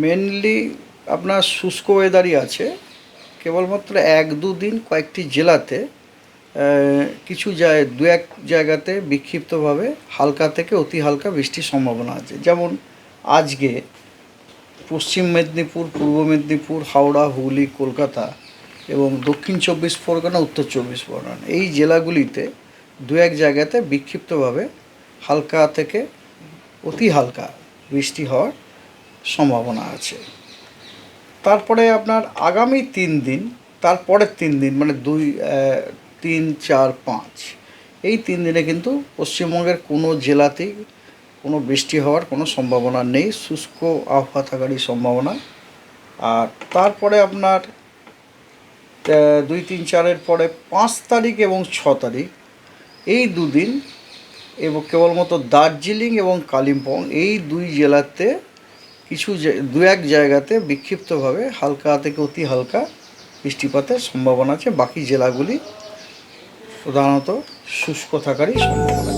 Mainly আপনার শুষ্ক ওয়েদারই আছে। কেবলমাত্র 1-2 দিন কয়েকটি জেলাতে কিছু দু এক জায়গাতে বিক্ষিপ্তভাবে হালকা থেকে অতি হালকা বৃষ্টির সম্ভাবনা আছে। যেমন আজকে পশ্চিম মেদিনীপুর, পূর্ব মেদিনীপুর, হাওড়া, হুগলি, কলকাতা এবং দক্ষিণ 24 পরগনা, উত্তর 24 পরগনা এই জেলাগুলিতে দু এক জায়গাতে বিক্ষিপ্তভাবে হালকা থেকে অতি হালকা বৃষ্টি হওয়ার সম্ভাবনা আছে। তারপরে আপনার আগামী 3 দিন, তারপরের 3 দিন মানে 2, 3, 4, 5 এই 3 দিনে কিন্তু পশ্চিমবঙ্গের কোনো জেলাতেই কোনো বৃষ্টি হওয়ার কোনো সম্ভাবনা নেই, শুষ্ক আবহাওয়া থাকারই সম্ভাবনা। আর তারপরে আপনার 2, 3, 4-এর পরে 5 তারিখ এবং 6 তারিখ এই দুদিন এবং কেবলমাত্র দার্জিলিং এবং কালিম্পং এই দুই জেলাতে কিছু দু এক জায়গাতে বিক্ষিপ্তভাবে হালকা থেকে অতি হালকা বৃষ্টিপাতের সম্ভাবনা আছে। বাকি জেলাগুলি প্রধানত শুষ্ক থাকারই সম্ভাবনা।